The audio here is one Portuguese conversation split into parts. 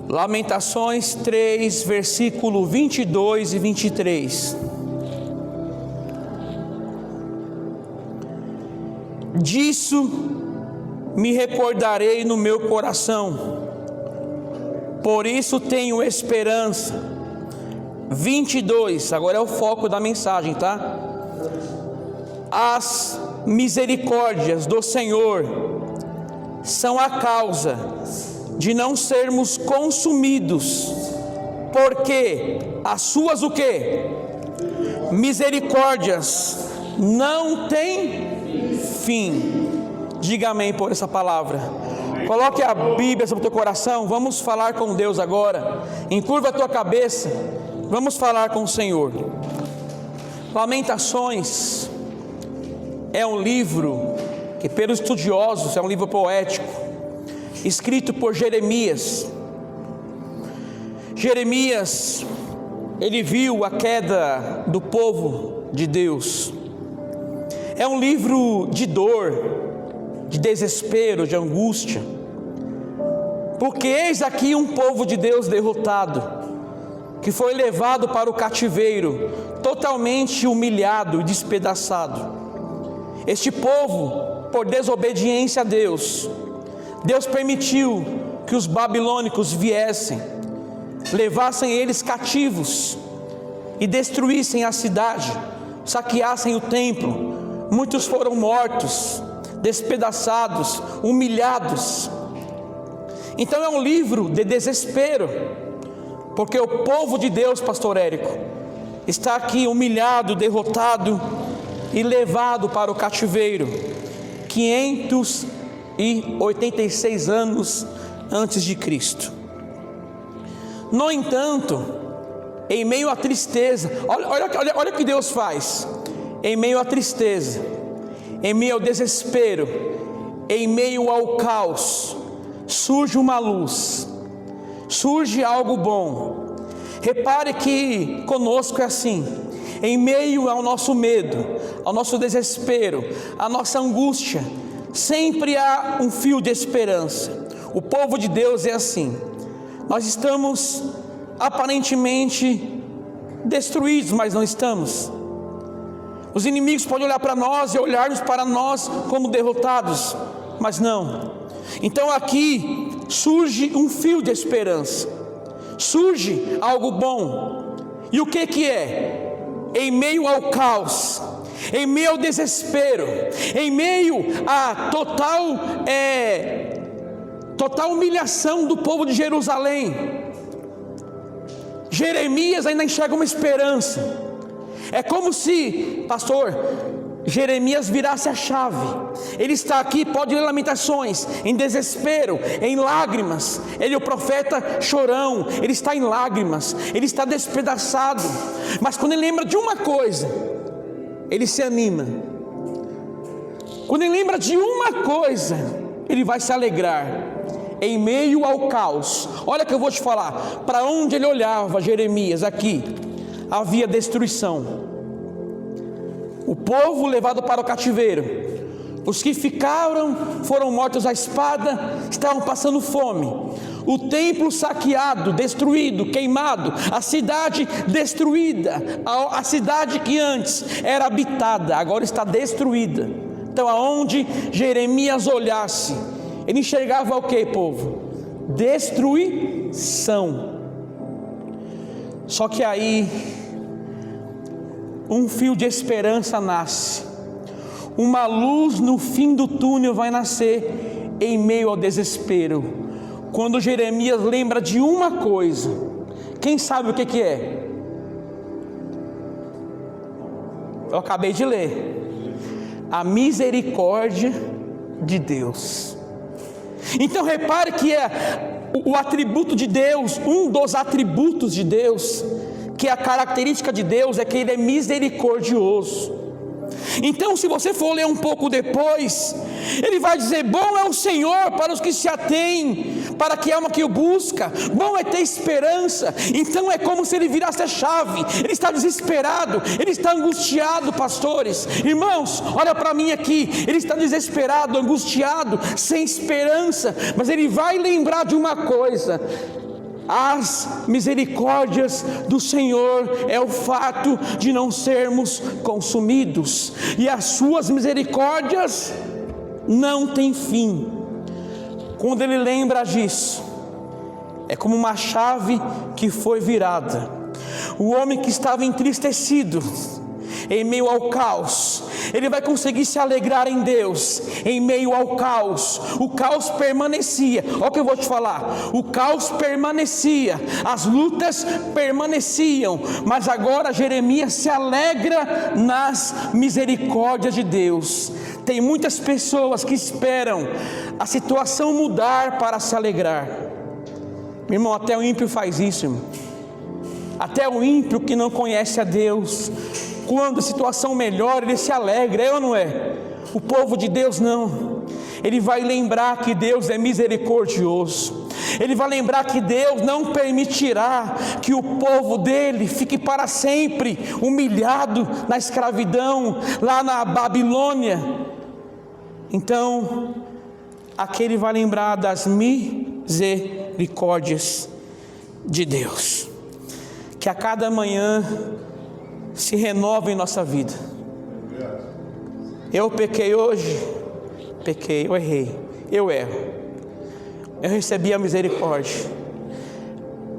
Lamentações 3, versículo 22 e 23. Disso me recordarei no meu coração, por isso tenho esperança. 22, agora é o foco da mensagem, tá? As misericórdias do Senhor são a causa de não sermos consumidos, porque as suas o quê? Misericórdias não têm fim. Diga amém por essa palavra. Coloque a Bíblia sobre o teu coração. Vamos falar com Deus agora. Encurva a tua cabeça. Vamos falar com o Senhor. Lamentações é um livro que, pelos estudiosos, é um livro poético, escrito por Jeremias. Jeremias, ele viu a queda do povo de Deus. É um livro de dor, de desespero, de angústia, porque eis aqui um povo de Deus derrotado, que foi levado para o cativeiro, totalmente humilhado e despedaçado. Este povo, por desobediência a Deus, Deus permitiu que os babilônicos viessem, levassem eles cativos e destruíssem a cidade, saqueassem o templo. Muitos foram mortos, despedaçados, humilhados. Então é um livro de desespero, porque o povo de Deus, pastor Érico, está aqui humilhado, derrotado e levado para o cativeiro 586 anos antes de Cristo. No entanto, em meio à tristeza, olha o que Deus faz. Em meio à tristeza, em meio ao desespero, em meio ao caos, surge uma luz, surge algo bom. Repare que conosco é assim. Em meio ao nosso medo, ao nosso desespero, à nossa angústia, sempre há um fio de esperança. O povo de Deus é assim. Nós estamos aparentemente destruídos, mas não estamos. Os inimigos podem olhar para nós e olharmos para nós como derrotados, mas não. Então aqui surge um fio de esperança, surge algo bom. E o que é? Em meio ao caos, em meio ao desespero, em meio à total humilhação do povo de Jerusalém, Jeremias ainda enxerga uma esperança. É como se, pastor, Jeremias virasse a chave. Ele está aqui, pode ler Lamentações, em desespero, em lágrimas. Ele é o profeta chorão, ele está em lágrimas, ele está despedaçado. Mas quando ele lembra de uma coisa, ele se anima. Quando ele lembra de uma coisa, ele vai se alegrar. Em meio ao caos, olha que eu vou te falar, para onde ele olhava, Jeremias, aqui havia destruição. O povo levado para o cativeiro, os que ficaram foram mortos à espada, estavam passando fome. O templo saqueado, destruído, queimado, a cidade destruída, a cidade que antes era habitada, agora está destruída. Então aonde Jeremias olhasse, ele enxergava o que, povo? Destruição. Só que aí um fio de esperança nasce, uma luz no fim do túnel vai nascer em meio ao desespero. Quando Jeremias lembra de uma coisa, quem sabe o que é? Eu acabei de ler, a misericórdia de Deus. Então repare que é o atributo de Deus, um dos atributos de Deus, que é a característica de Deus, é que Ele é misericordioso. Então se você for ler um pouco depois, ele vai dizer: bom é o Senhor para os que se atêm, para que alma que o busca, bom é ter esperança. Então é como se ele virasse a chave, ele está desesperado, ele está angustiado, pastores, irmãos, olha para mim aqui, ele está desesperado, angustiado, sem esperança, mas ele vai lembrar de uma coisa: As misericórdias do Senhor é o fato de não sermos consumidos, e as suas misericórdias não têm fim. Quando ele lembra disso, é como uma chave que foi virada. O homem que estava entristecido em meio ao caos, ele vai conseguir se alegrar em Deus. Em meio ao caos, o caos permanecia. Olha o que eu vou te falar: o caos permanecia, as lutas permaneciam, mas agora Jeremias se alegra nas misericórdias de Deus. Tem muitas pessoas que esperam a situação mudar para se alegrar. Meu irmão, até o ímpio faz isso, irmão. Até o ímpio que não conhece a Deus, quando a situação melhora, ele se alegra, é ou não é? O povo de Deus não. Ele vai lembrar que Deus é misericordioso. Ele vai lembrar que Deus não permitirá que o povo dele fique para sempre humilhado na escravidão, lá na Babilônia. Então, aqui ele vai lembrar das misericórdias de Deus, que a cada manhã se renova em nossa vida. Eu pequei hoje, eu errei, eu erro, eu recebi a misericórdia.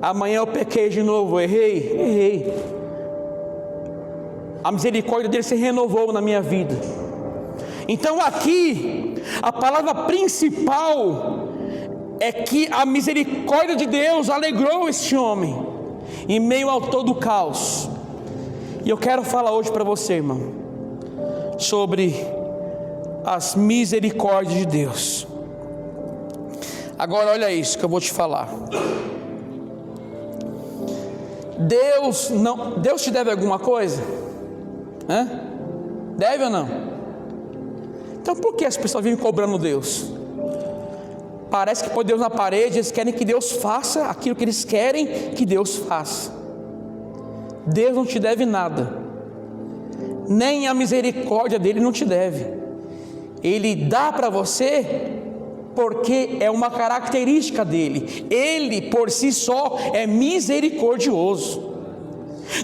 Amanhã eu pequei de novo, eu errei. A misericórdia dele se renovou na minha vida. Então aqui, a palavra principal é que a misericórdia de Deus alegrou este homem em meio ao todo o caos. E eu quero falar hoje para você, irmão, sobre as misericórdias de Deus. Agora olha isso que eu vou te falar. Deus te deve alguma coisa? Deve ou não? Então por que as pessoas vivem cobrando Deus? Parece que põe Deus na parede, eles querem que Deus faça aquilo que eles querem que Deus faça. Deus não te deve nada, nem a misericórdia dele não te deve. Ele dá para você porque é uma característica dele. Ele por si só é misericordioso.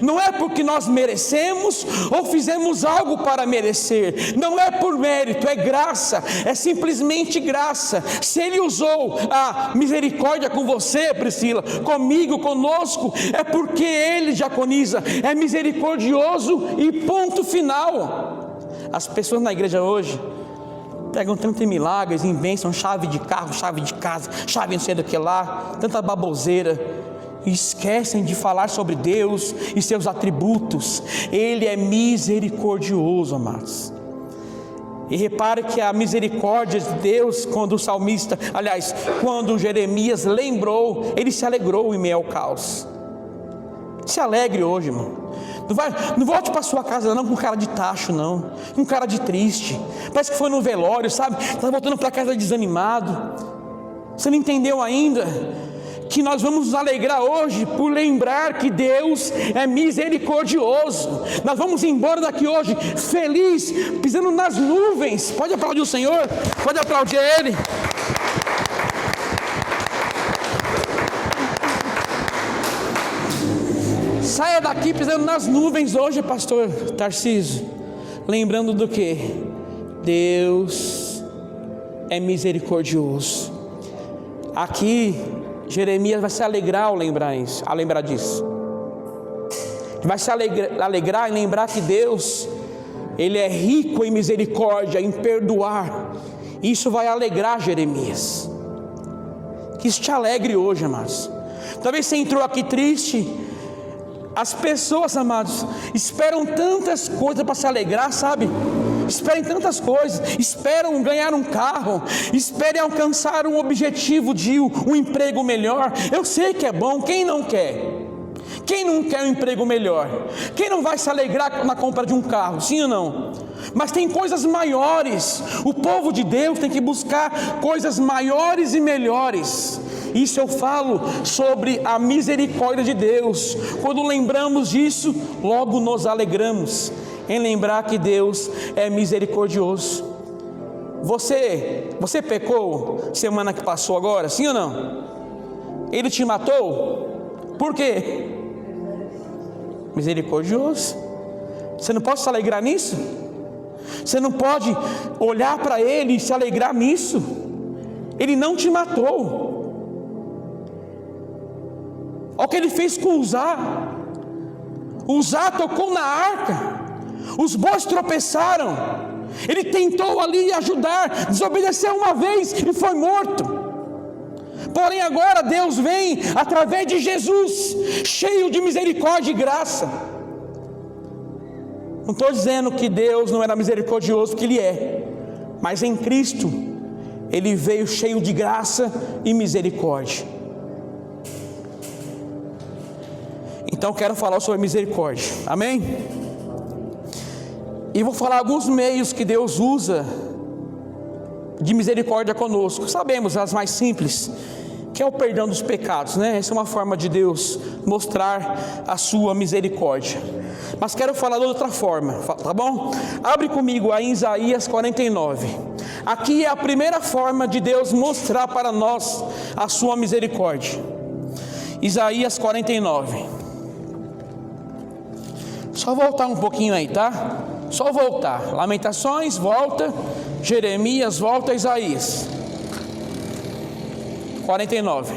Não é porque nós merecemos ou fizemos algo para merecer. Não é por mérito, é graça. É simplesmente graça. Se Ele usou a misericórdia com você, Priscila, comigo, conosco, é porque Ele, diaconisa, é misericordioso e ponto final. As pessoas na igreja hoje pegam tantos milagres, inventam chave de carro, chave de casa, chave não sei do que lá, tanta baboseira, e esquecem de falar sobre Deus e seus atributos. Ele é misericordioso, amados. E repare que a misericórdia de Deus, quando o salmista, quando Jeremias lembrou, ele se alegrou em meio ao caos. Se alegre hoje, irmão. Não volte para sua casa não com cara de tacho, não, com cara de triste. Parece que foi no velório, sabe? Está voltando para casa desanimado. Você não entendeu ainda que nós vamos nos alegrar hoje por lembrar que Deus é misericordioso. Nós vamos embora daqui hoje feliz, pisando nas nuvens. Pode aplaudir o Senhor, pode aplaudir Ele. Saia daqui pisando nas nuvens hoje, pastor Tarcísio, lembrando do que? Deus é misericordioso. Aqui Jeremias vai se alegrar ao lembrar disso. Vai se alegrar em lembrar que Deus, Ele é rico em misericórdia, em perdoar. Isso vai alegrar Jeremias. Que isso te alegre hoje, amados. Talvez você entrou aqui triste. As pessoas, amados, esperam tantas coisas para se alegrar, sabe? Esperem tantas coisas, esperam ganhar um carro, esperem alcançar um objetivo de um emprego melhor. Eu sei que é bom, quem não quer? Quem não quer um emprego melhor? Quem não vai se alegrar na compra de um carro, sim ou não? Mas tem coisas maiores. O povo de Deus tem que buscar coisas maiores e melhores. Isso eu falo sobre a misericórdia de Deus. Quando lembramos disso, logo nos alegramos em lembrar que Deus é misericordioso. Você pecou semana que passou agora, sim ou não? ele te matou? Por quê? Misericordioso. Você não pode se alegrar nisso? Você não pode olhar para ele e se alegrar nisso? Ele não te matou. Olha o que ele fez com Uzá. Uzá tocou na arca, os bois tropeçaram, ele tentou ali ajudar, desobedeceu uma vez e foi morto. Porém agora Deus vem através de Jesus, cheio de misericórdia e graça. Não estou dizendo que Deus não era misericordioso, porque Ele é, mas em Cristo Ele veio cheio de graça e misericórdia. Então quero falar sobre misericórdia, amém? E vou falar alguns meios que Deus usa de misericórdia conosco. Sabemos as mais simples, que é o perdão dos pecados, né? Essa é uma forma de Deus mostrar a sua misericórdia. Mas quero falar de outra forma, tá bom? Abre comigo aí em Isaías 49. Aqui é a primeira forma de Deus mostrar para nós a sua misericórdia. Isaías 49. Só voltar um pouquinho aí, tá? Só voltar. Lamentações, volta. Jeremias, volta. Isaías 49.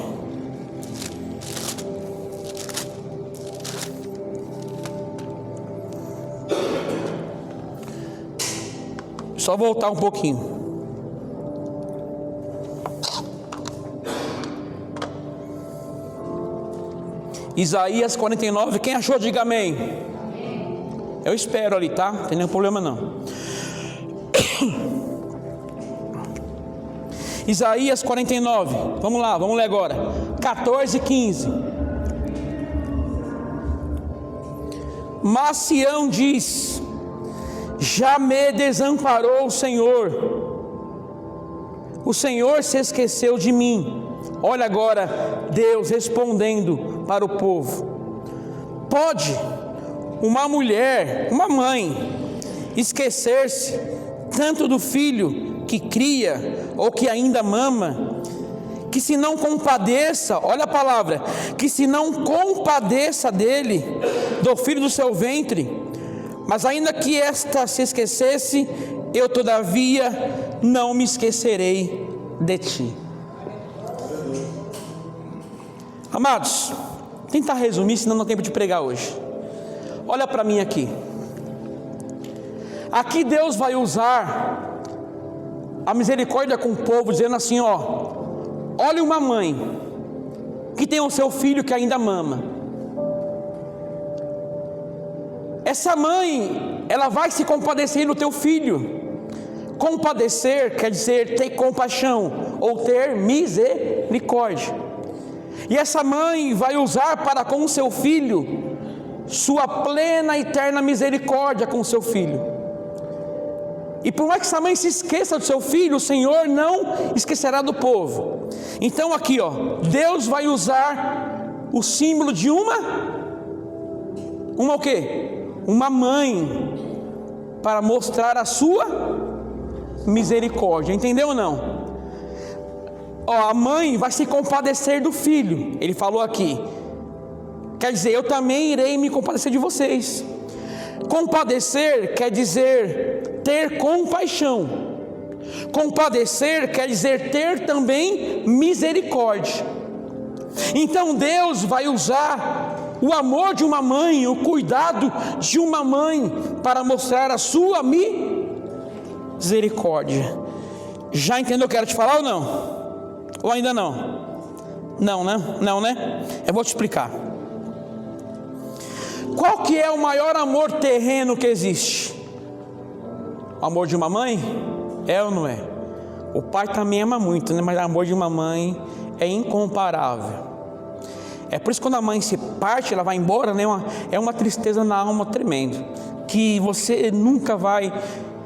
Só voltar um pouquinho. Isaías 49. Quem achou, diga amém. Eu espero ali, tá? Não tem nenhum problema não. Isaías 49. Vamos lá, vamos ler agora. 14 e 15. Mas Sião diz: já me desamparou o Senhor se esqueceu de mim. Olha agora Deus respondendo para o povo: pode uma mulher, uma mãe, esquecer-se tanto do filho que cria ou que ainda mama, que se não compadeça, olha a palavra, que se não compadeça dele, do filho do seu ventre? Mas ainda que esta se esquecesse, eu todavia não me esquecerei de ti. Amados, tentar resumir, senão não tem tempo de pregar hoje. Olha para mim aqui. Aqui Deus vai usar a misericórdia com o povo, dizendo assim, ó: olha uma mãe que tem o seu filho que ainda mama. Essa mãe, ela vai se compadecer do teu filho. Compadecer quer dizer ter compaixão ou ter misericórdia. E essa mãe vai usar para com o seu filho sua plena e eterna misericórdia com o seu filho. E por mais que essa mãe se esqueça do seu filho, o Senhor não esquecerá do povo. Então aqui, ó, Deus vai usar o símbolo de uma o quê? Uma mãe, para mostrar a sua misericórdia. Entendeu ou não? Ó, a mãe vai se compadecer do filho. Ele falou aqui, quer dizer, eu também irei me compadecer de vocês. Compadecer quer dizer ter compaixão. Compadecer quer dizer ter também misericórdia. Então Deus vai usar o amor de uma mãe, o cuidado de uma mãe, para mostrar a sua misericórdia. Já entendeu o que eu quero te falar ou não? Ou ainda não? Não, né? Não, né? Eu vou te explicar. Qual que é o maior amor terreno que existe? O amor de uma mãe? É ou não é? O pai também ama muito, né? Mas o amor de uma mãe é incomparável. É por isso que quando a mãe se parte, ela vai embora, né? É uma tristeza na alma tremenda, que você nunca vai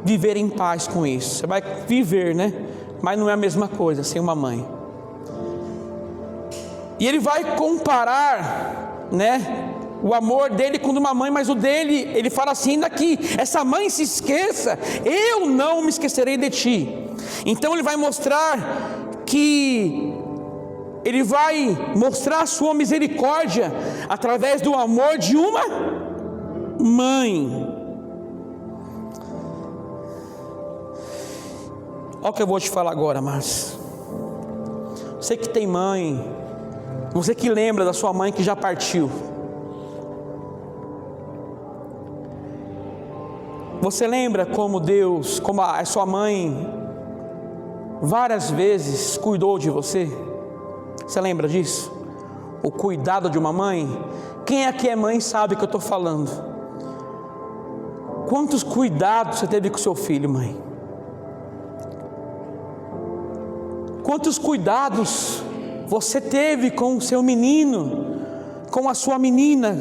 viver em paz com isso. Você vai viver, né? Mas não é a mesma coisa sem uma mãe. E ele vai comparar, né, o amor dele com o de uma mãe, mas o dele, ele fala assim daqui: essa mãe se esqueça, eu não me esquecerei de ti. Então ele vai mostrar que Ele vai mostrar a sua misericórdia através do amor de uma mãe. Olha o que eu vou te falar agora, mas você que tem mãe, você que lembra da sua mãe que já partiu, você lembra como Deus, como a sua mãe várias vezes cuidou de você? Você lembra disso? O cuidado de uma mãe? Quem aqui é mãe sabe o que eu estou falando. Quantos cuidados você teve com seu filho, mãe? Quantos cuidados você teve com o seu menino, com a sua menina?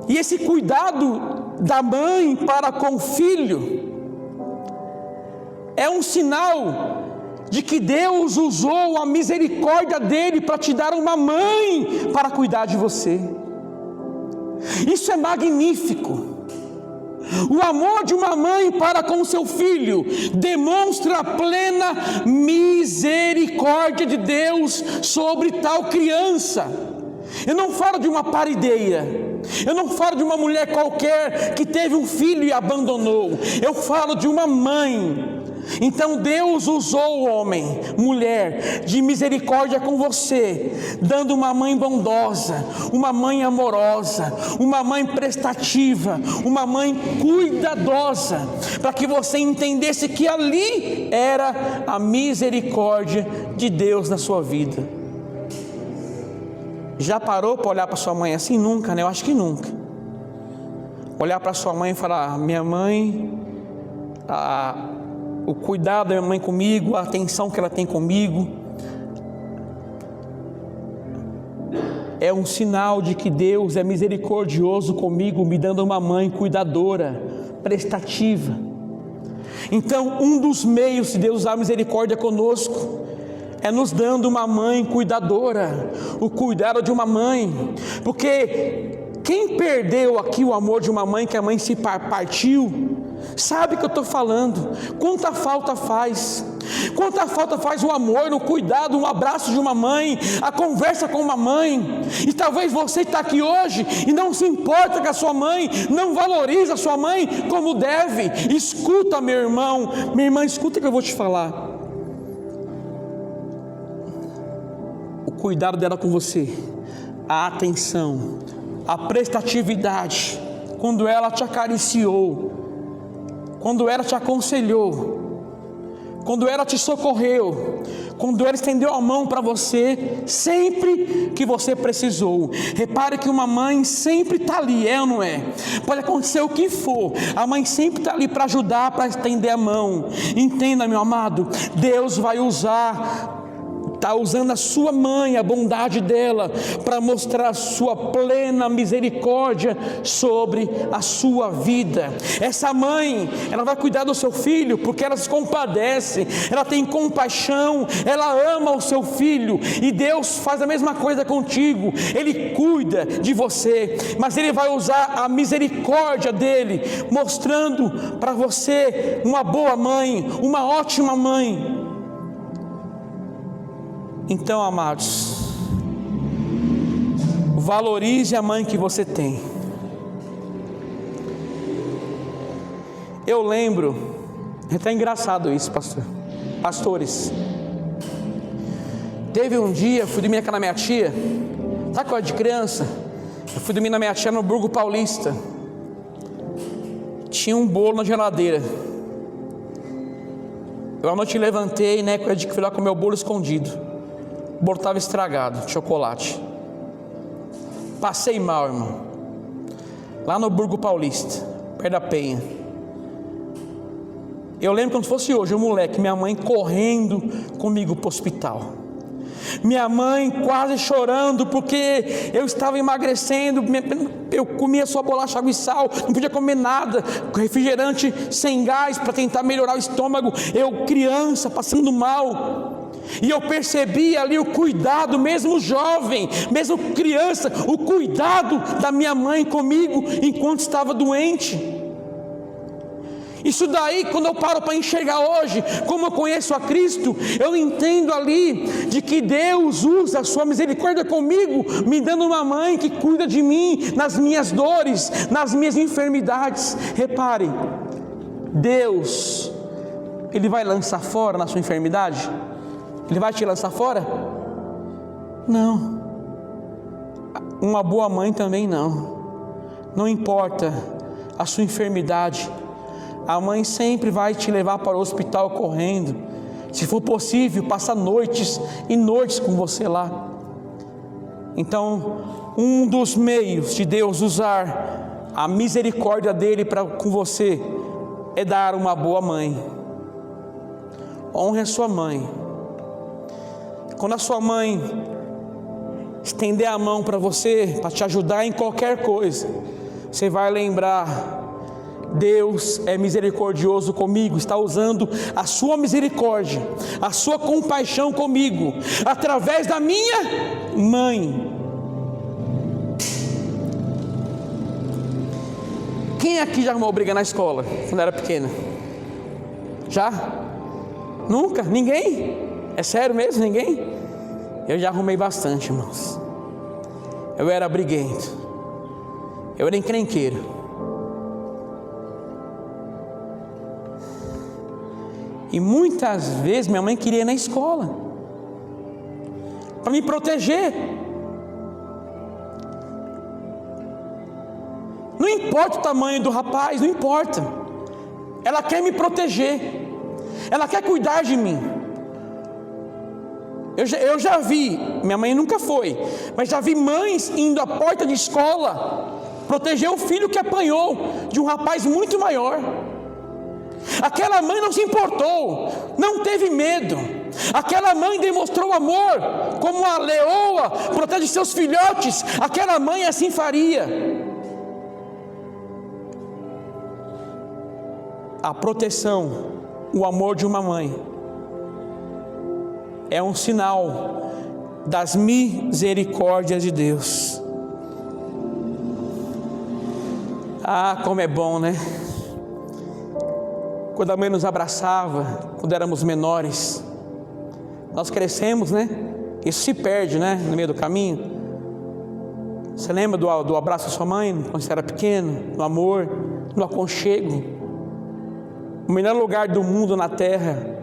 E esse cuidado da mãe para com o filho é um sinal de que Deus usou a misericórdia dele para te dar uma mãe para cuidar de você. Isso é magnífico. O amor de uma mãe para com seu filho demonstra a plena misericórdia de Deus sobre tal criança. Eu não falo de uma parideira, eu não falo de uma mulher qualquer que teve um filho e abandonou, eu falo de uma mãe. Então Deus usou o homem, mulher, de misericórdia com você, dando uma mãe bondosa, uma mãe amorosa, uma mãe prestativa, uma mãe cuidadosa, para que você entendesse que ali era a misericórdia de Deus na sua vida. Já parou para olhar para sua mãe assim? Nunca, né? Eu acho que nunca. Olhar para sua mãe e falar: minha mãe, o cuidado da minha mãe comigo, a atenção que ela tem comigo, é um sinal de que Deus é misericordioso comigo, me dando uma mãe cuidadora, prestativa. Então, um dos meios de Deus usar a misericórdia conosco é nos dando uma mãe cuidadora, o cuidado de uma mãe, porque quem perdeu aqui o amor de uma mãe, que a mãe se partiu, sabe o que eu estou falando. Quanta falta faz o amor, o cuidado, um abraço de uma mãe, a conversa com uma mãe. E talvez você está aqui hoje e não se importa com a sua mãe, não valoriza a sua mãe como deve. Escuta, meu irmão, minha irmã, escuta o que eu vou te falar. O cuidado dela com você, a atenção, a prestatividade, quando ela te acariciou, quando ela te aconselhou, quando ela te socorreu, quando ela estendeu a mão para você, sempre que você precisou. Repare que uma mãe sempre está ali, é ou não é? Pode acontecer o que for, a mãe sempre está ali para ajudar, para estender a mão. Entenda, meu amado, Deus vai está usando a sua mãe, a bondade dela, para mostrar a sua plena misericórdia sobre a sua vida. Essa mãe, ela vai cuidar do seu filho, porque ela se compadece, ela tem compaixão, ela ama o seu filho, e Deus faz a mesma coisa contigo. Ele cuida de você, mas Ele vai usar a misericórdia dEle, mostrando para você uma boa mãe, uma ótima mãe. Então, amados, valorize a mãe que você tem. Eu lembro, é até engraçado isso, pastores. Teve um dia, eu fui dormir na casa da minha tia, sabe qual é de criança? Eu fui dormir na minha tia no Burgo Paulista. Tinha um bolo na geladeira. Eu à noite levantei, né, com a de que fui lá comer o bolo escondido. O bolo estava estragado, de chocolate. Passei mal, irmão. Lá no Burgo Paulista, perto da Penha. Eu lembro como se fosse hoje, um moleque, minha mãe correndo comigo para o hospital. Minha mãe quase chorando, porque eu estava emagrecendo. Eu comia só bolacha, água e sal, não podia comer nada, refrigerante sem gás para tentar melhorar o estômago. Eu, criança, passando mal. E eu percebi ali o cuidado, mesmo jovem, mesmo criança, o cuidado da minha mãe comigo enquanto estava doente. Isso daí, quando eu paro para enxergar hoje, como eu conheço a Cristo, eu entendo ali de que Deus usa a sua misericórdia comigo, me dando uma mãe que cuida de mim nas minhas dores, nas minhas enfermidades. Repare, Deus, Ele vai lançar fora na sua enfermidade? Ele vai te lançar fora? Não. Uma boa mãe também não. Não importa a sua enfermidade, a mãe sempre vai te levar para o hospital correndo. Se for possível, passa noites e noites com você lá. Então, um dos meios de Deus usar a misericórdia dele com você é dar uma boa mãe. Honre a sua mãe. Quando a sua mãe estender a mão para você, para te ajudar em qualquer coisa, você vai lembrar: Deus é misericordioso comigo, está usando a sua misericórdia, a sua compaixão comigo, através da minha mãe. Quem aqui já arrumou briga na escola, quando era pequena? Já? Nunca? Ninguém? É sério mesmo? Ninguém? Eu já arrumei bastante, irmãos. Eu era briguento, eu era encrenqueiro. E muitas vezes minha mãe queria ir na escola para me proteger. Não importa o tamanho do rapaz, não importa. Ela quer me proteger. Ela quer cuidar de mim. Eu já vi, minha mãe nunca foi, mas já vi mães indo à porta de escola proteger o filho que apanhou de um rapaz muito maior. Aquela mãe não se importou, não teve medo. Aquela mãe demonstrou amor, como a leoa protege seus filhotes. Aquela mãe assim faria. A proteção, o amor de uma mãe é um sinal das misericórdias de Deus. Ah, como é bom, né? Quando a mãe nos abraçava, quando éramos menores. Nós crescemos, né? Isso se perde, né? No meio do caminho. Você lembra do abraço da sua mãe, quando você era pequeno? Do amor, do aconchego. O melhor lugar do mundo na terra,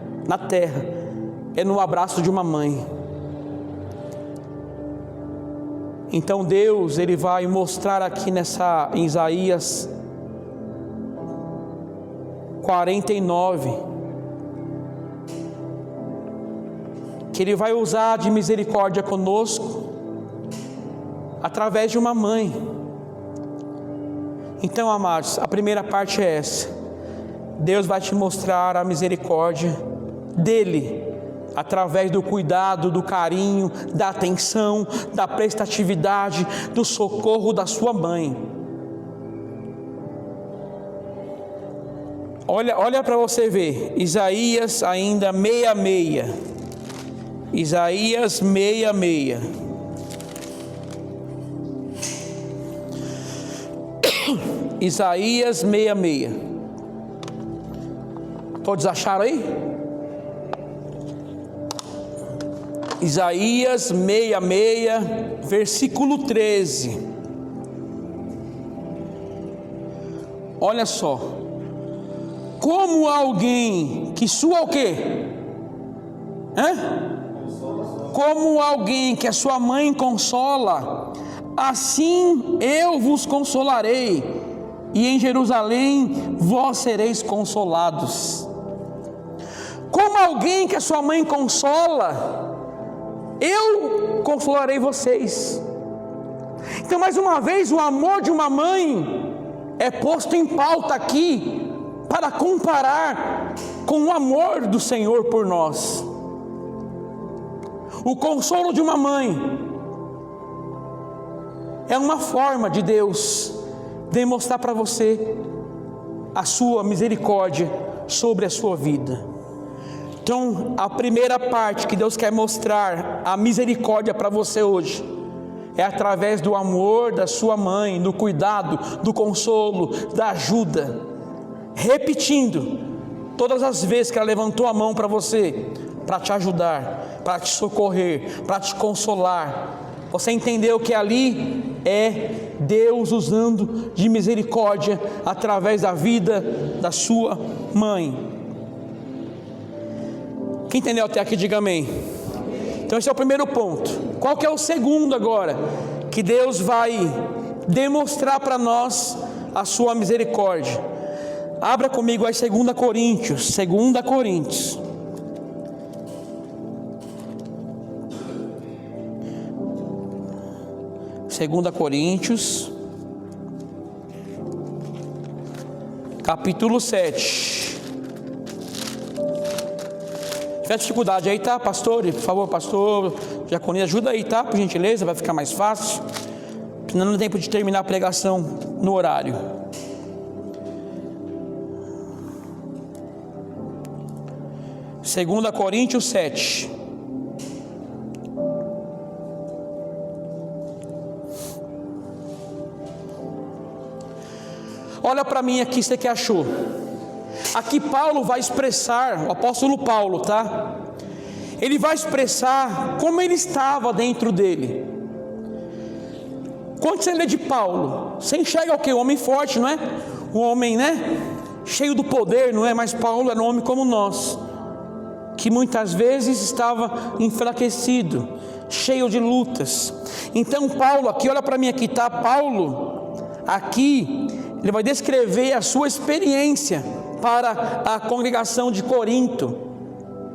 é no abraço de uma mãe. Então Deus, Ele vai mostrar aqui em Isaías 49, que Ele vai usar de misericórdia conosco, através de uma mãe. Então, amados, a primeira parte é essa: Deus vai te mostrar a misericórdia dEle, através do cuidado, do carinho, da atenção, da prestatividade, do socorro da sua mãe. Olha para você ver, Isaías ainda 66, Isaías 66, Isaías 66, todos acharam aí? Isaías 66, versículo 13, olha só: como alguém que sua o quê? Como alguém que a sua mãe consola, assim eu vos consolarei, e em Jerusalém vós sereis consolados. Como alguém que a sua mãe consola, eu consolarei vocês. Então, mais uma vez, o amor de uma mãe é posto em pauta aqui, para comparar com o amor do Senhor por nós. O consolo de uma mãe é uma forma de Deus demonstrar para você a sua misericórdia sobre a sua vida. Então, a primeira parte que Deus quer mostrar a misericórdia para você hoje é através do amor da sua mãe, do cuidado, do consolo, da ajuda. repetindo, todas as vezes que ela levantou a mão para você, para te ajudar, para te socorrer, para te consolar, você entendeu que ali é Deus usando de misericórdia através da vida da sua mãe. Quem entendeu até aqui, diga amém. Então esse é o primeiro ponto. Qual que é o segundo agora? Que Deus vai demonstrar para nós a sua misericórdia. Abra comigo aí 2 Coríntios. 2 Coríntios. Capítulo 7. Se tiver dificuldade aí, tá, pastor? Por favor, pastor, diaconia, ajuda aí, tá? Por gentileza, vai ficar mais fácil. Senão não dá tempo de terminar a pregação no horário. Segunda Coríntios 7. Olha para mim aqui, você que achou. Aqui Paulo vai expressar, o apóstolo Paulo, tá? Ele vai expressar como ele estava dentro dele. Quando você lê de Paulo, você enxerga o quê? Um homem forte, não é? Um homem, né? Cheio do poder, não é? Mas Paulo era um homem como nós, que muitas vezes estava enfraquecido, cheio de lutas. Então Paulo aqui, olha para mim aqui, tá? Paulo aqui, ele vai descrever a sua experiência para a congregação de Corinto.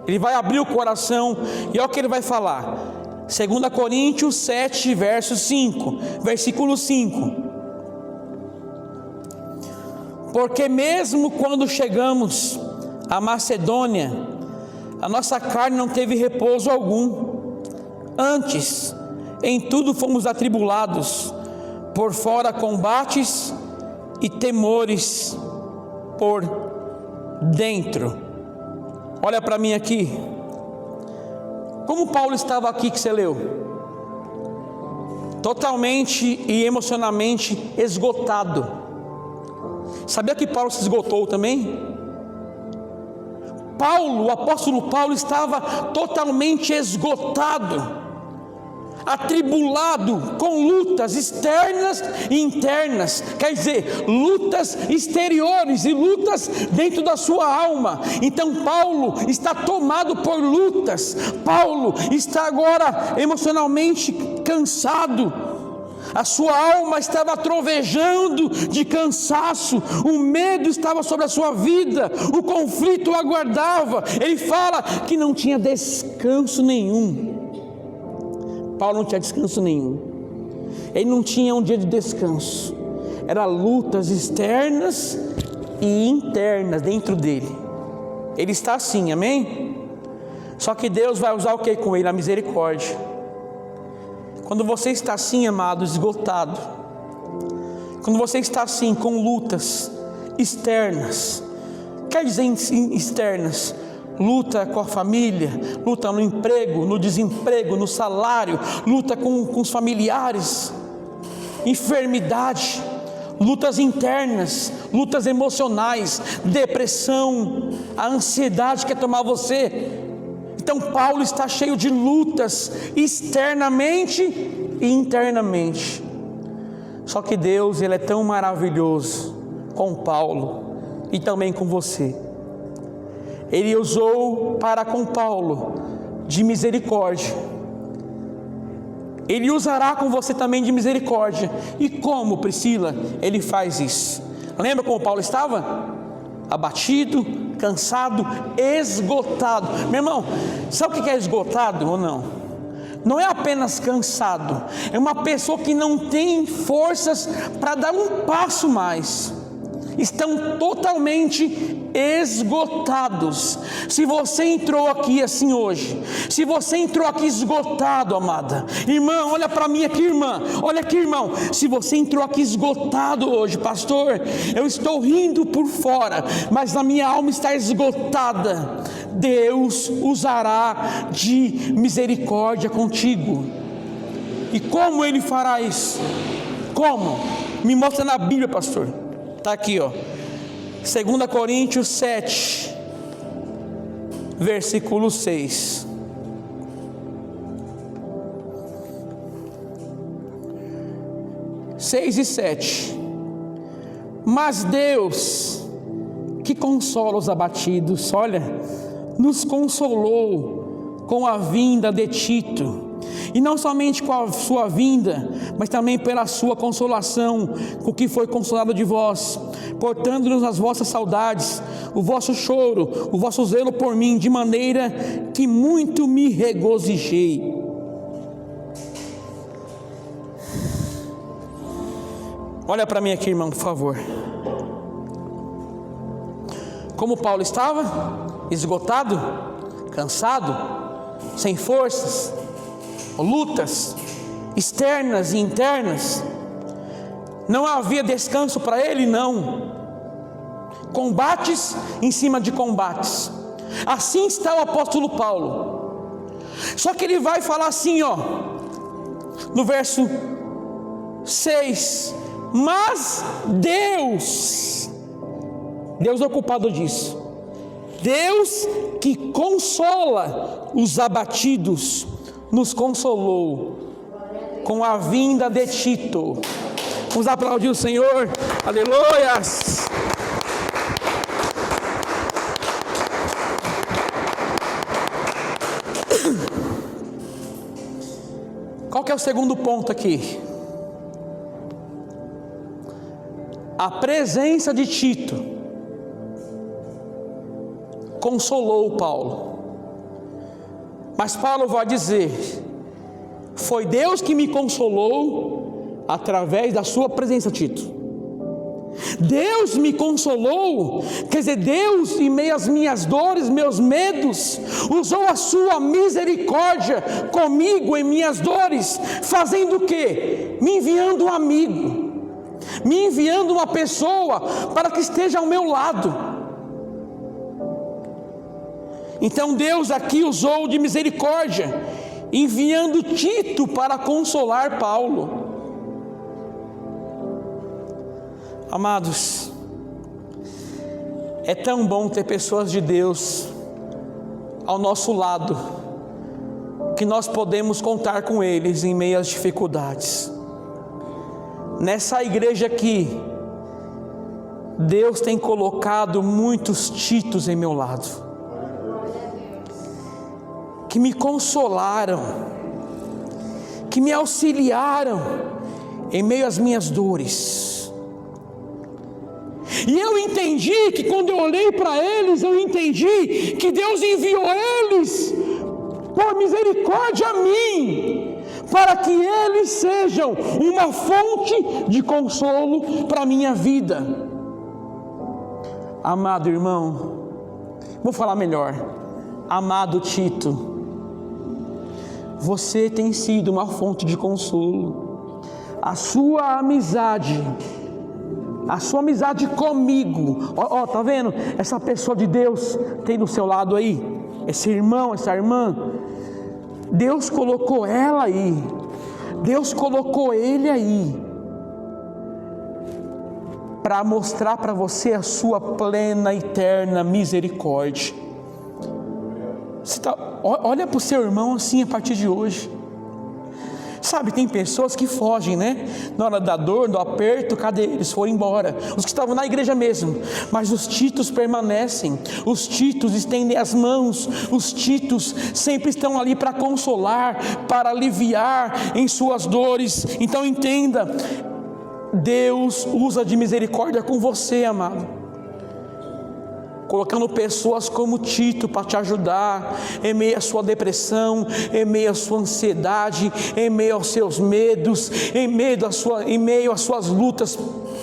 Ele vai abrir o coração e olha o que ele vai falar. 2 Coríntios 7, versículo 5. Porque mesmo quando chegamos à Macedônia, a nossa carne não teve repouso algum. Antes, em tudo fomos atribulados, por fora combates e temores por dentro. Olha para mim aqui. Como Paulo estava aqui que você leu? Totalmente e emocionalmente esgotado. Sabia que Paulo se esgotou também? Paulo, o apóstolo Paulo, estava totalmente esgotado, atribulado com lutas externas e internas, quer dizer, lutas exteriores e lutas dentro da sua alma. Então Paulo está tomado por lutas. Paulo está agora emocionalmente cansado. A sua alma estava trovejando de cansaço, o medo estava sobre a sua vida, o conflito o aguardava. Ele fala que não tinha descanso nenhum. Paulo não tinha descanso nenhum. Ele não tinha um dia de descanso. Eram lutas externas e internas dentro dele. Ele está assim, amém? Só que Deus vai usar o que com ele? A misericórdia. Quando você está assim, amado, esgotado, quando você está assim com lutas externas, quer dizer externas, luta com a família, luta no emprego, no desemprego, no salário, luta com os familiares, enfermidade, lutas internas, lutas emocionais, depressão, a ansiedade quer tomar você. Então Paulo está cheio de lutas externamente e internamente. Só que Deus, Ele é tão maravilhoso com Paulo e também com você. Ele usou para com Paulo de misericórdia. Ele usará com você também de misericórdia. E como, Priscila, Ele faz isso? Lembra como Paulo estava? Abatido, cansado, esgotado. Meu irmão, sabe o que é esgotado ou não? Não é apenas cansado, é uma pessoa que não tem forças para dar um passo mais. Estão totalmente esgotados. Se você entrou aqui assim hoje, se você entrou aqui esgotado, amada, irmão, olha para mim aqui, irmã, olha aqui, irmão, se você entrou aqui esgotado hoje, pastor, eu estou rindo por fora, mas a minha alma está esgotada. Deus usará de misericórdia contigo. E como Ele fará isso? Como? Me mostra na Bíblia, pastor. Está aqui, ó. 2 Coríntios 7, versículo 6. Seis e 7. Mas Deus, que consola os abatidos, olha, nos consolou com a vinda de Tito, e não somente com a sua vinda, mas também pela sua consolação, com que foi consolado de vós, portando-nos as vossas saudades, o vosso choro, o vosso zelo por mim, de maneira que muito me regozijei. Olha para mim aqui, irmão, por favor. Como Paulo estava? Esgotado, cansado, sem forças, lutas externas e internas. Não havia descanso para ele, não. Combates em cima de combates. Assim está o apóstolo Paulo. Só que ele vai falar assim, ó, no verso 6: mas Deus é o culpado disso. Deus que consola os abatidos, nos consolou com a vinda de Tito. Vamos aplaudir o Senhor, aleluias. Qual que é o segundo ponto aqui? A presença de Tito consolou Paulo. Mas Paulo vai dizer: foi Deus que me consolou através da sua presença, Tito. Deus me consolou, quer dizer, Deus, em meio às minhas dores, meus medos, usou a sua misericórdia comigo em minhas dores, fazendo o quê? Me enviando um amigo, me enviando uma pessoa para que esteja ao meu lado. Então Deus aqui usou de misericórdia, enviando Tito para consolar Paulo. Amados, é tão bom ter pessoas de Deus ao nosso lado, que nós podemos contar com eles em meio às dificuldades. Nessa igreja aqui, Deus tem colocado muitos Titos em meu lado, que me consolaram, que me auxiliaram em meio às minhas dores. E eu entendi que quando eu olhei para eles, eu entendi que Deus enviou eles por misericórdia a mim, para que eles sejam uma fonte de consolo para a minha vida. Amado irmão, vou falar melhor, amado Tito, você tem sido uma fonte de consolo. A sua amizade comigo, tá vendo? Essa pessoa de Deus tem do seu lado aí, esse irmão, essa irmã, Deus colocou ela aí, Deus colocou ele aí, para mostrar para você a sua plena, eterna misericórdia. Olha para o seu irmão assim a partir de hoje. Sabe, tem pessoas que fogem, né? Na hora da dor, do aperto, cadê eles? Foram embora. Os que estavam na igreja mesmo. Mas os Titos permanecem. Os Titos estendem as mãos. Os Titos sempre estão ali para consolar, para aliviar em suas dores. Então entenda, Deus usa de misericórdia com você, amado, colocando pessoas como Tito para te ajudar em meio à sua depressão, em meio à sua ansiedade, em meio aos seus medos, em meio às suas lutas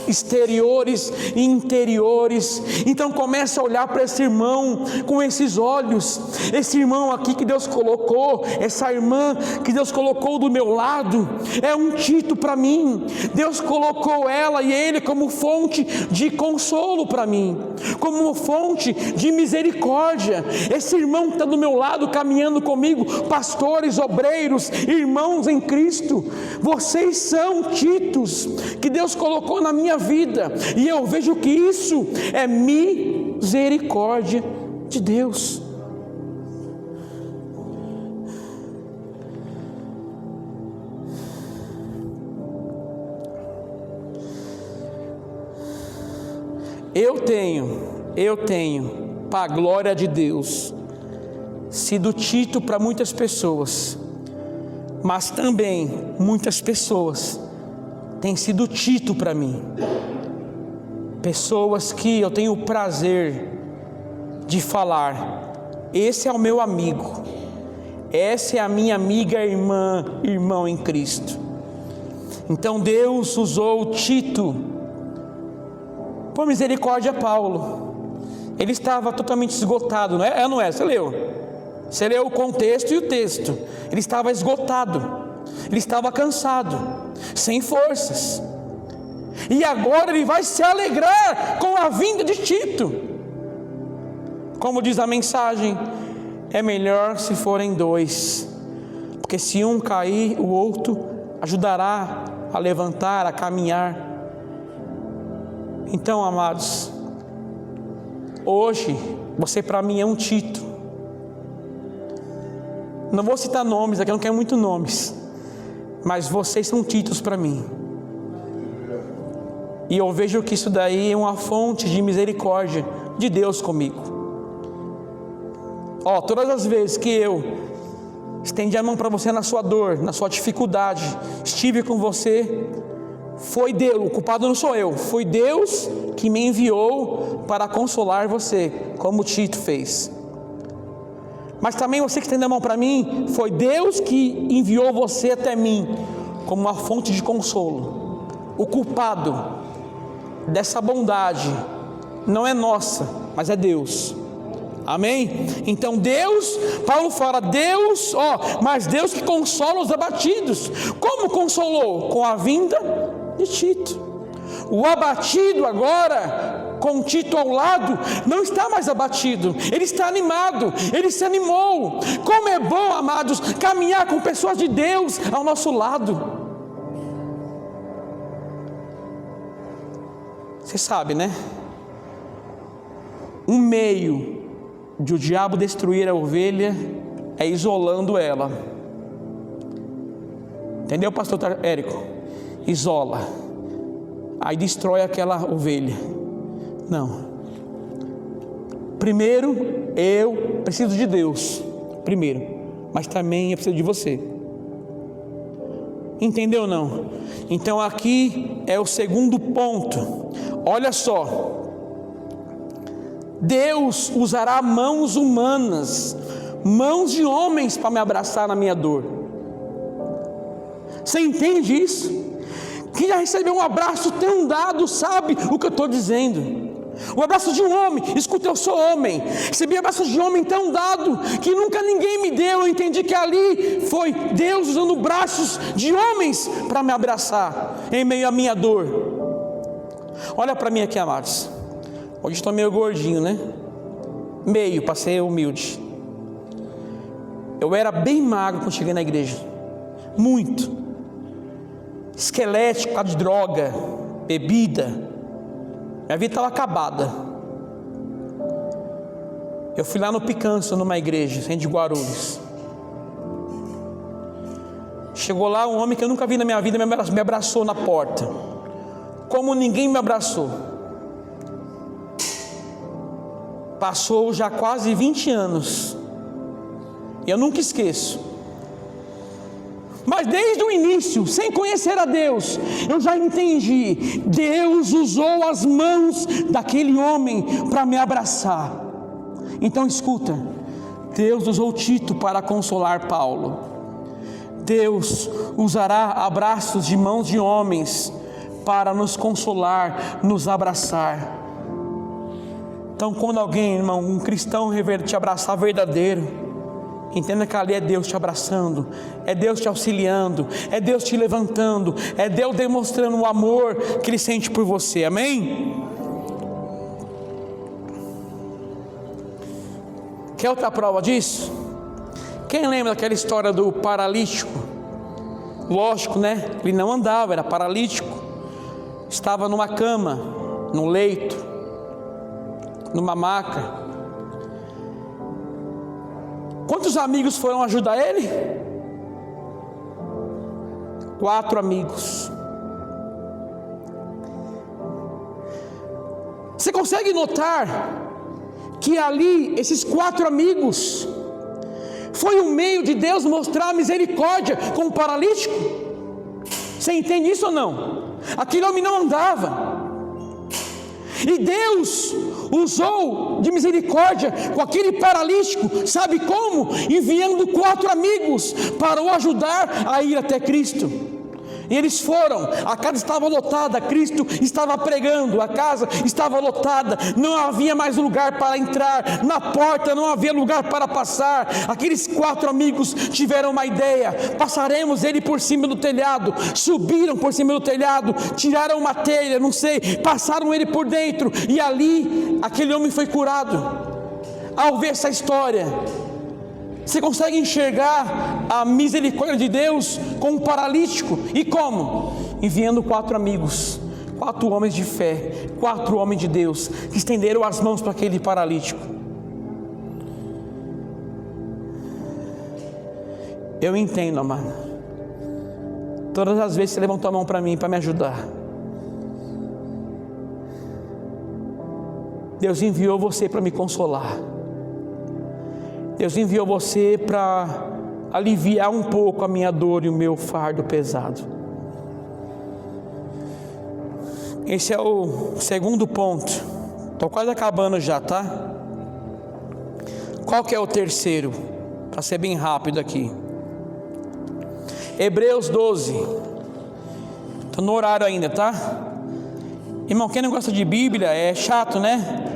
exteriores e interiores. Então comece a olhar para esse irmão com esses olhos. Esse irmão aqui que Deus colocou, essa irmã que Deus colocou do meu lado, é um Tito para mim. Deus colocou ela e ele como fonte de consolo para mim, como fonte fonte de misericórdia. Esse irmão que está do meu lado, caminhando comigo, pastores, obreiros, irmãos em Cristo, vocês são Titos que Deus colocou na minha vida, e eu vejo que isso é misericórdia de Deus. Eu tenho, para a glória de Deus, sido Tito para muitas pessoas, mas também muitas pessoas têm sido Tito para mim. Pessoas que eu tenho o prazer de falar: esse é o meu amigo, essa é a minha amiga, irmão em Cristo. Então Deus usou Tito por misericórdia. Paulo, ele estava totalmente esgotado, não é? Não é? Você leu o contexto e o texto. Ele estava esgotado, ele estava cansado, sem forças, e agora ele vai se alegrar com a vinda de Tito. Como diz a mensagem, é melhor se forem dois, porque se um cair, o outro ajudará a levantar, a caminhar. Então, amados, hoje você para mim é um Tito. Não vou citar nomes aqui, eu não quero muitos nomes, mas vocês são Titos para mim. E eu vejo que isso daí é uma fonte de misericórdia de Deus comigo. Todas as vezes que eu estendi a mão para você na sua dor, na sua dificuldade, estive com você, foi Deus, o culpado não sou eu, foi Deus que me enviou para consolar você, como Tito fez. Mas também você que estendeu a mão para mim, foi Deus que enviou você até mim, como uma fonte de consolo. O culpado dessa bondade não é nossa, mas é Deus. Amém? Então Deus, Paulo fala, mas Deus que consola os abatidos. Como consolou? Com a vinda de Tito. O abatido agora, com Tito ao lado, não está mais abatido, ele está animado, ele se animou. Como é bom, amados, caminhar com pessoas de Deus ao nosso lado. Você sabe, né? Um meio de o diabo destruir a ovelha é isolando ela. Entendeu, pastor Érico? Isola, aí destrói aquela ovelha. Não. Primeiro, eu preciso de Deus, primeiro, mas também eu preciso de você. Entendeu ou não? Então aqui é o segundo ponto. Olha só, Deus usará mãos humanas, mãos de homens para me abraçar na minha dor. Você entende isso? Quem já recebeu um abraço tão dado sabe o que eu estou dizendo. O abraço de um homem, escuta, eu sou homem, recebi abraços de homem tão dado que nunca ninguém me deu. Eu entendi que ali foi Deus usando braços de homens para me abraçar em meio à minha dor. Olha para mim aqui, amados. Hoje estou meio gordinho, né? Meio, para ser humilde. Eu era bem magro quando cheguei na igreja, muito esquelético, por causa de droga, bebida. Minha vida estava acabada. Eu fui lá no Picanço, numa igreja, centro de Guarulhos. Chegou lá um homem que eu nunca vi na minha vida, me abraçou na porta, como ninguém me abraçou. Passou já quase 20 anos, eu nunca esqueço. Mas desde o início, sem conhecer a Deus, eu já entendi. Deus usou as mãos daquele homem para me abraçar. Então escuta, Deus usou Tito para consolar Paulo. Deus usará abraços de mãos de homens para nos consolar, nos abraçar. Então quando alguém, irmão, um cristão te abraçar verdadeiro, entenda que ali é Deus te abraçando, é Deus te auxiliando, é Deus te levantando, é Deus demonstrando o amor que Ele sente por você. Amém? Quer outra prova disso? Quem lembra daquela história do paralítico? Lógico, né? Ele não andava, era paralítico. Estava numa cama, num leito, numa maca. Quantos amigos foram ajudar ele? 4 amigos. Você consegue notar que ali, esses 4 amigos, foi um meio de Deus mostrar misericórdia com o paralítico? Você entende isso ou não? Aquele homem não andava, e Deus usou de misericórdia com aquele paralítico, sabe como? Enviando 4 amigos para o ajudar a ir até Cristo. E eles foram, a casa estava lotada, Cristo estava pregando, a casa estava lotada, não havia mais lugar para entrar, na porta não havia lugar para passar. Aqueles 4 amigos tiveram uma ideia: passaremos ele por cima do telhado. Subiram por cima do telhado, tiraram uma telha, não sei, passaram ele por dentro, e ali aquele homem foi curado. Ao ver essa história, você consegue enxergar a misericórdia de Deus com um paralítico? E como? Enviando 4 amigos, 4 homens de fé, 4 homens de Deus, que estenderam as mãos para aquele paralítico. Eu entendo, amado. Todas as vezes você levantou a mão para mim, para me ajudar, Deus enviou você para me consolar. Deus enviou você para aliviar um pouco a minha dor e o meu fardo pesado. Esse é o segundo ponto. Estou quase acabando já, tá? Qual que é o terceiro? Para ser bem rápido aqui. Hebreus 12. Estou no horário ainda, tá? Irmão, quem não gosta de Bíblia é chato, né?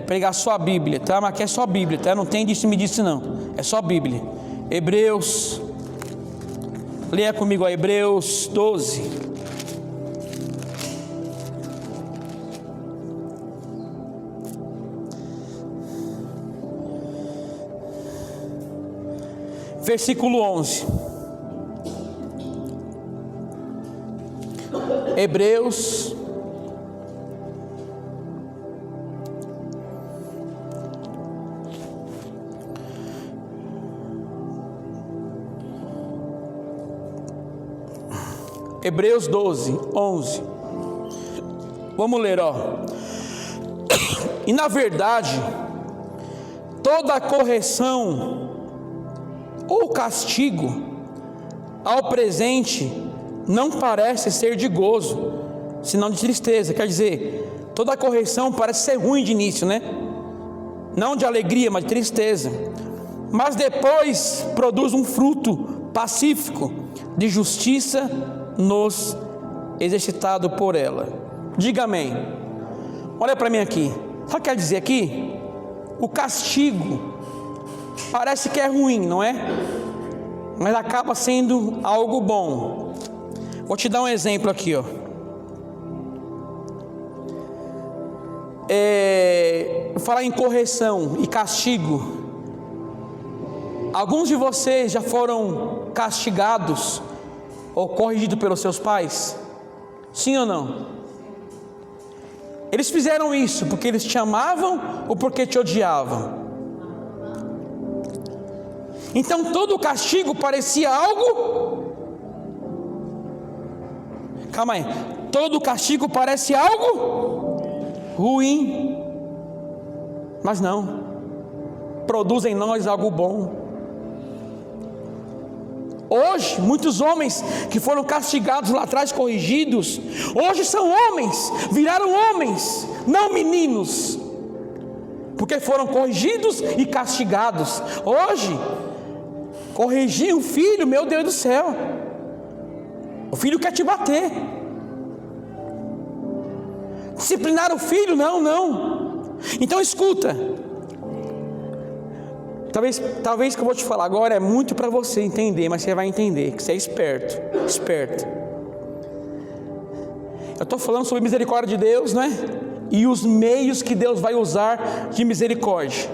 Pregar só a Bíblia, tá? Mas aqui é só Bíblia, tá? Não tem disse-me disse não, é só Bíblia. Hebreus, leia comigo a Hebreus 12. Versículo 11. Hebreus 12, 11. Vamos ler, ó. E na verdade, toda correção ou castigo ao presente não parece ser de gozo, senão de tristeza. Quer dizer, toda correção parece ser ruim de início, né? Não de alegria, mas de tristeza. Mas depois produz um fruto pacífico de justiça nos exercitado por ela. Diga amém. Olha para mim aqui. Sabe o que quer dizer aqui? O castigo parece que é ruim, não é? Mas acaba sendo algo bom. Vou te dar um exemplo aqui, ó. Falar em correção e castigo. Alguns de vocês já foram castigados ou corrigido pelos seus pais? Sim ou não? Eles fizeram isso porque eles te amavam ou porque te odiavam? Então todo o castigo parecia algo... Calma aí. Todo o castigo parece algo ruim, mas não. Produz em nós algo bom. Hoje, muitos homens que foram castigados lá atrás, corrigidos, hoje são homens, viraram homens, não meninos, porque foram corrigidos e castigados. Hoje, corrigir um filho, meu Deus do céu, o filho quer te bater. Disciplinar o filho, não. Então escuta. Talvez que eu vou te falar agora é muito para você entender, mas você vai entender, que você é esperto. Eu estou falando sobre misericórdia de Deus, né? E os meios que Deus vai usar de misericórdia.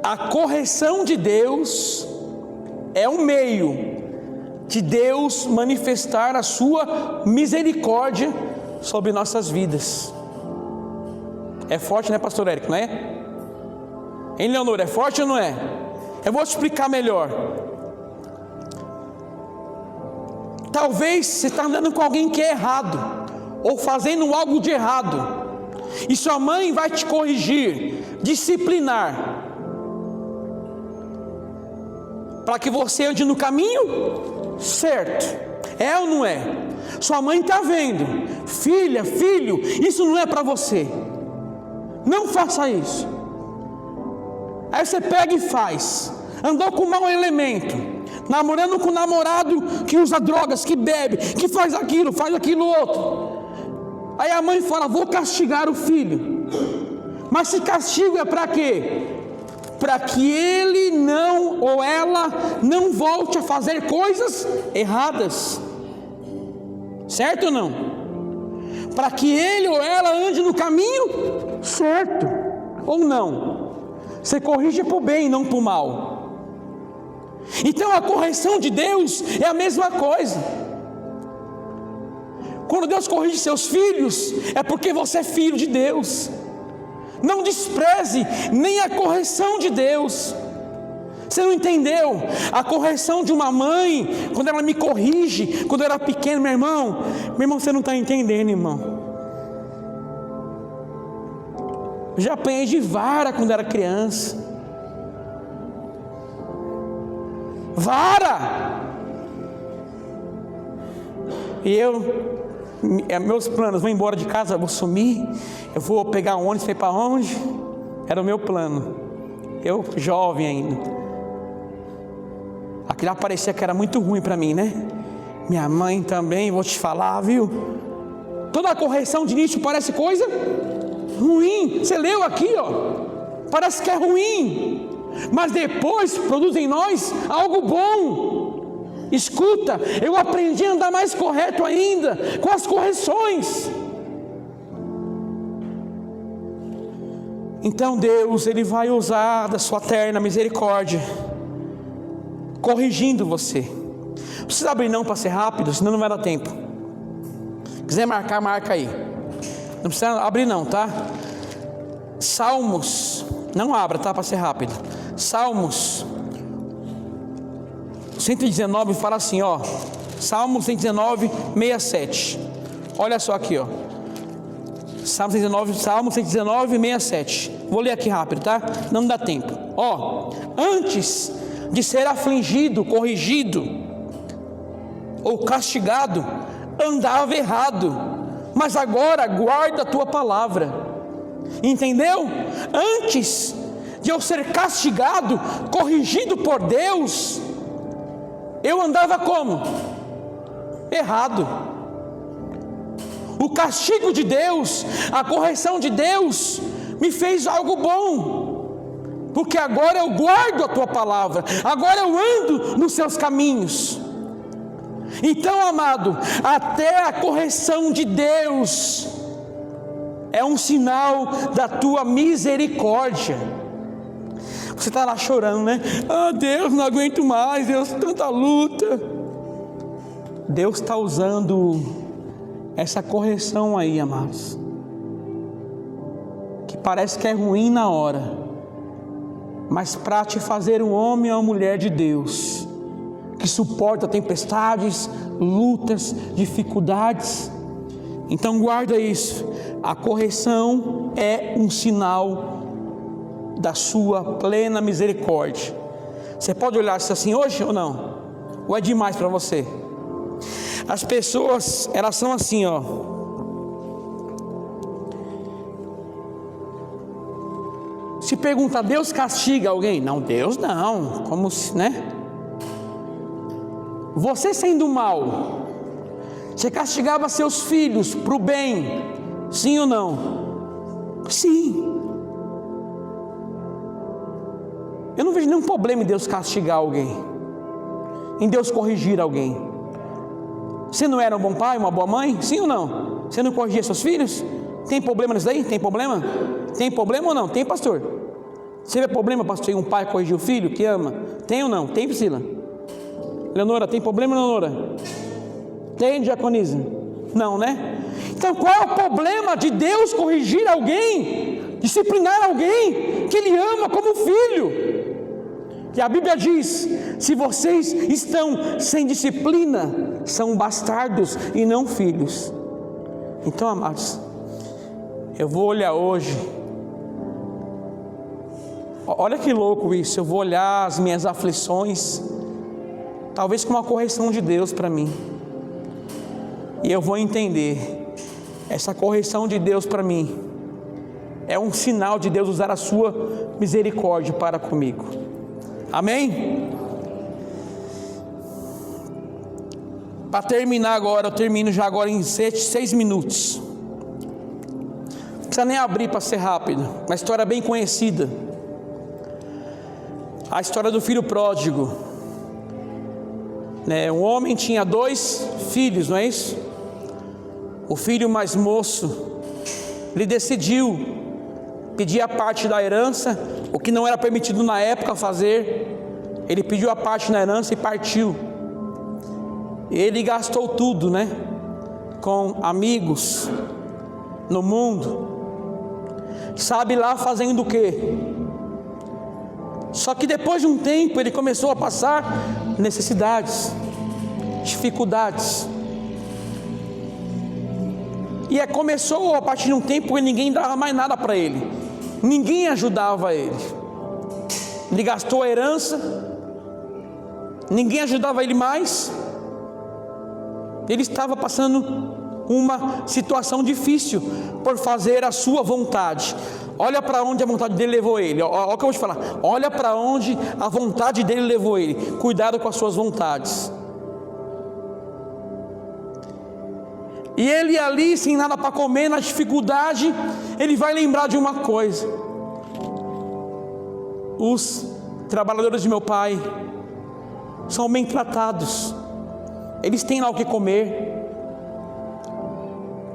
a correção de Deus é um meio de Deus manifestar a sua misericórdia sobre nossas vidas. É forte, né, pastor Érico, não é? Hein, Leonor, é forte ou não é? Eu vou te explicar melhor. Talvez você está andando com alguém que é errado, ou fazendo algo de errado, e sua mãe vai te corrigir, disciplinar, para que você ande no caminho certo. É ou não é? Sua mãe está vendo: filha, filho, isso não é para você, não faça isso. Aí você pega e faz. Andou com mau elemento, namorando com um namorado que usa drogas, que bebe, que faz aquilo outro. Aí a mãe fala: vou castigar o filho. Mas esse castigo é para quê? Para que ele não, ou ela não volte a fazer coisas erradas. Certo ou não? Para que ele ou ela ande no caminho certo. Ou não? Você corrige para o bem, não para o mal. Então a correção de Deus é a mesma coisa. Quando Deus corrige seus filhos, é porque você é filho de Deus. Não despreze nem a correção de Deus. Você não entendeu? A correção de uma mãe, quando ela me corrige, quando eu era pequeno, meu irmão, você não está entendendo, irmão. Eu já apanhei de vara quando era criança. Vara! E meus planos: vou embora de casa, vou sumir, eu vou pegar um ônibus para ir para onde? Era o meu plano. Eu jovem ainda. Aquilo parecia que era muito ruim para mim, né? Minha mãe também, vou te falar, viu? Toda a correção de início parece coisa ruim. Você leu aqui, ó, parece que é ruim, mas depois produz em nós algo bom. Escuta, eu aprendi a andar mais correto ainda com as correções. Então Deus, Ele vai usar da sua terna misericórdia, corrigindo você. Não precisa abrir não para ser rápido, senão não vai dar tempo. Quiser marcar, marca aí. Não precisa abrir não, tá? Salmos, não abra, tá, para ser rápido. Salmos 119 fala assim, ó. Salmos 119, 67. Olha só aqui, ó. Salmo 119, 67. Vou ler aqui rápido, tá? Não dá tempo. Ó, antes de ser afligido, corrigido ou castigado, andava errado, mas agora guarda a tua palavra. Entendeu? Antes de eu ser castigado, corrigido por Deus, eu andava como? Errado. O castigo de Deus, a correção de Deus, me fez algo bom, porque agora eu guardo a tua palavra, agora eu ando nos seus caminhos. Então, amado, até a correção de Deus é um sinal da tua misericórdia. Você está lá chorando, né? Ah, Deus, não aguento mais, Deus, tanta luta. Deus está usando essa correção aí, amados, que parece que é ruim na hora, mas para te fazer um homem ou uma mulher de Deus, que suporta tempestades, lutas, dificuldades. Então guarda isso, a correção é um sinal da sua plena misericórdia. Você pode olhar isso assim hoje ou não? Ou é demais para você? As pessoas, elas são assim, ó. Se pergunta, Deus castiga alguém? Não, Deus não. Como se, né? Você sendo mal, você castigava seus filhos para o bem, sim ou não? Sim. Eu não vejo nenhum problema em Deus castigar alguém, em Deus corrigir alguém. Você não era um bom pai, uma boa mãe? Sim ou não? Você não corrigia seus filhos? Tem problema nisso daí? Tem problema? Tem problema ou não? Tem, pastor? Você vê problema, pastor, um pai corrigir o filho que ama? Tem ou não? Tem, Priscila? Leonora, tem problema, Leonora? Tem, diaconisa? Não, né? Então qual é o problema de Deus corrigir alguém, disciplinar alguém que Ele ama como filho? E a Bíblia diz: se vocês estão sem disciplina, são bastardos e não filhos. Então, amados, eu vou olhar hoje, olha que louco isso, eu vou olhar as minhas aflições, talvez com uma correção de Deus para mim, e eu vou entender, essa correção de Deus para mim, é um sinal de Deus usar a sua misericórdia para comigo. Amém? Para terminar agora, eu termino já agora em 6 minutos. Não precisa nem abrir para ser rápido. Uma história bem conhecida. A história do filho pródigo. Um homem tinha 2 filhos, não é isso? O filho mais moço, ele decidiu pedir a parte da herança, o que não era permitido na época fazer. Ele pediu a parte na herança e partiu. Ele gastou tudo, com amigos no mundo, sabe lá fazendo o quê? Só que depois de um tempo ele começou a passar necessidades, dificuldades, e começou a partir de um tempo que ninguém dava mais nada para ele, ninguém ajudava ele. Ele gastou a herança, ninguém ajudava ele mais. Ele estava passando uma situação difícil por fazer a sua vontade. Olha para onde a vontade dele levou ele. Olha o que eu vou te falar. Olha para onde a vontade dele levou ele. Cuidado com as suas vontades. E ele ali, sem nada para comer, na dificuldade, ele vai lembrar de uma coisa: os trabalhadores de meu pai são bem tratados, eles têm lá o que comer.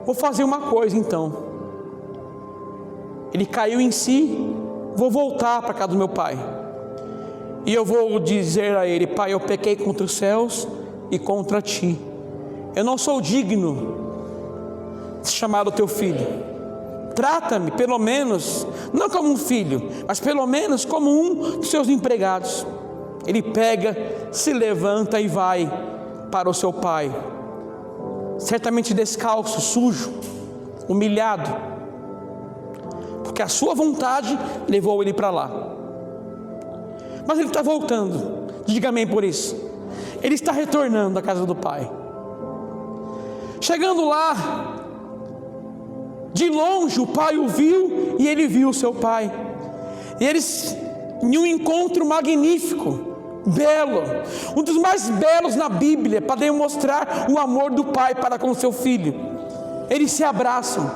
Vou fazer uma coisa então. Ele caiu em si. Vou voltar para casa do meu pai, e eu vou dizer a ele: pai, eu pequei contra os céus e contra ti. Eu não sou digno de ser chamado teu filho. Trata-me pelo menos, não como um filho, mas pelo menos como um dos seus empregados. Ele pega, se levanta e vai para o seu pai, certamente descalço, sujo, humilhado, porque a sua vontade levou ele para lá. Mas ele está voltando, diga amém por isso. Ele está retornando à casa do pai. Chegando lá, de longe o pai o viu e ele viu o seu pai. E eles, em um encontro magnífico, belo, um dos mais belos na Bíblia, para demonstrar o amor do pai para com seu filho, eles se abraçam,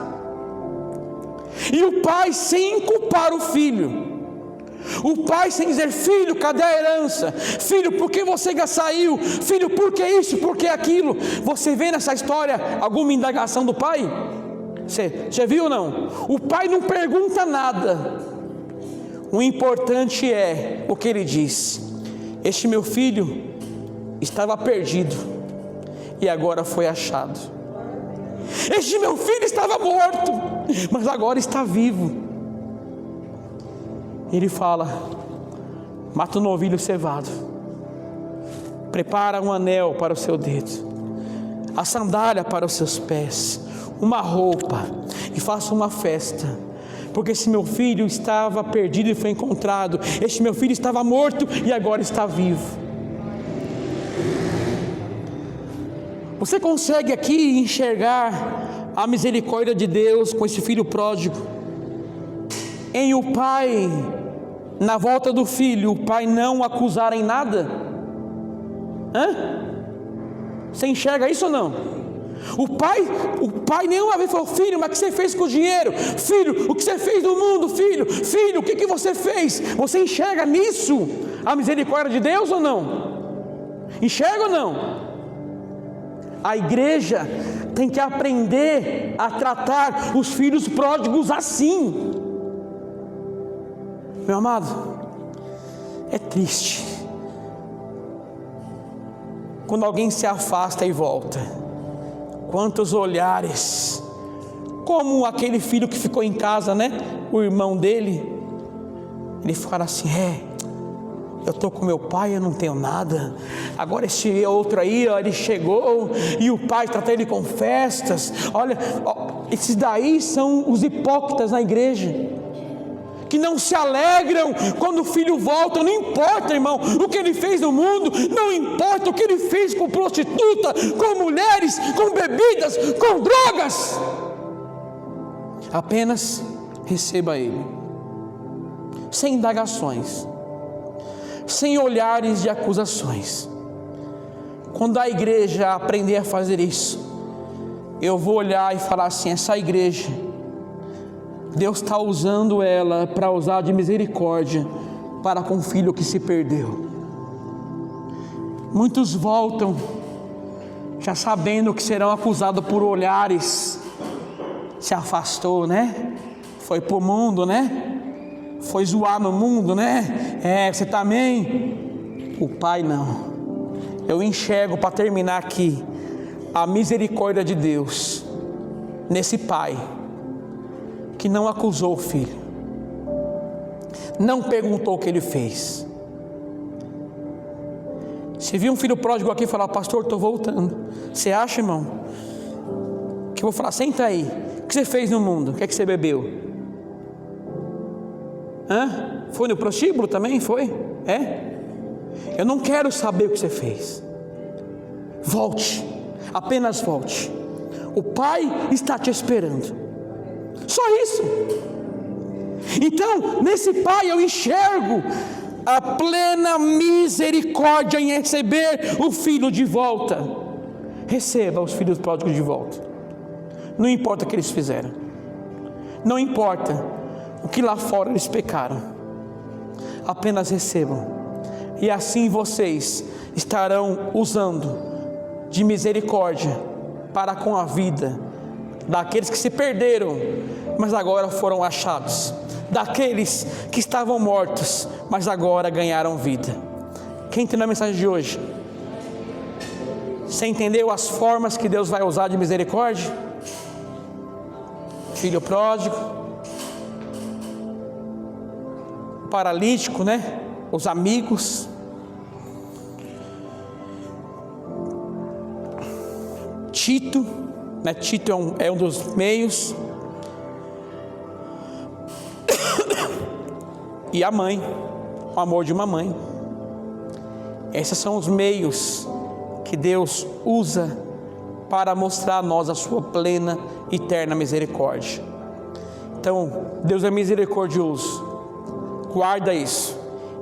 e o pai sem culpar o filho, o pai sem dizer: filho, cadê a herança? Filho, por que você saiu? Filho, por que isso, por que aquilo? Você vê nessa história alguma indagação do pai? Você viu ou não? O pai não pergunta nada. O importante é o que ele diz: este meu filho estava perdido e agora foi achado. Este meu filho estava morto, mas agora está vivo. Ele fala: mata um novilho cevado, prepara um anel para o seu dedo, a sandália para os seus pés, uma roupa, e faça uma festa, porque esse meu filho estava perdido e foi encontrado. Este meu filho estava morto e agora está vivo. Você consegue aqui enxergar a misericórdia de Deus com esse filho pródigo? Em o pai, na volta do filho, o pai não acusar em nada? Você enxerga isso ou não? O pai nenhuma vez falou: filho, mas o que você fez com o dinheiro? Filho, o que você fez no mundo? Filho, o que você fez? Você enxerga nisso a misericórdia de Deus ou não? Enxerga ou não? A igreja tem que aprender a tratar os filhos pródigos assim. Meu amado, é triste quando alguém se afasta e volta. Quantos olhares, como aquele filho que ficou em casa, né? O irmão dele, ele fala assim: eu estou com meu pai, eu não tenho nada. Agora esse outro aí, ó, ele chegou e o pai trata ele com festas. Olha, esses daí são os hipócritas na igreja, que não se alegram quando o filho volta. Não importa, irmão, o que ele fez no mundo, não importa o que ele fez com prostituta, com mulheres, com bebidas, com drogas. Apenas receba ele, sem indagações, sem olhares de acusações. Quando a igreja aprender a fazer isso, eu vou olhar e falar assim: essa igreja, Deus está usando ela para usar de misericórdia para com o filho que se perdeu. Muitos voltam já sabendo que serão acusados por olhares. Se afastou, né? Foi para o mundo, né? Foi zoar no mundo, né? Você também. O pai não. Eu enxergo, para terminar aqui, a misericórdia de Deus nesse pai que não acusou o filho, não perguntou o que ele fez. Se viu um filho pródigo aqui e falar: pastor, estou voltando, você acha, irmão, que eu vou falar: senta aí, o que você fez no mundo? O que é que você bebeu? Foi no prostíbulo também? Foi? Eu não quero saber o que você fez. Volte, apenas volte. O pai está te esperando. Só isso. Então, nesse pai eu enxergo a plena misericórdia em receber o filho de volta. Receba os filhos pródigos de volta. Não importa o que eles fizeram, não importa o que lá fora eles pecaram, apenas recebam, e assim vocês estarão usando de misericórdia para com a vida daqueles que se perderam, mas agora foram achados, daqueles que estavam mortos, mas agora ganharam vida. Quem entendeu a mensagem de hoje? Você entendeu as formas que Deus vai usar de misericórdia? Filho pródigo, paralítico, né? Os amigos, Tito, né? Tito é um dos meios, e a mãe, o amor de uma mãe. Esses são os meios que Deus usa para mostrar a nós a sua plena e eterna misericórdia. Então, Deus é misericordioso. Guarda isso.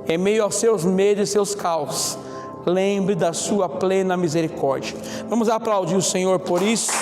Em meio aos seus medos e seus caos, lembre da sua plena misericórdia. Vamos aplaudir o Senhor por isso.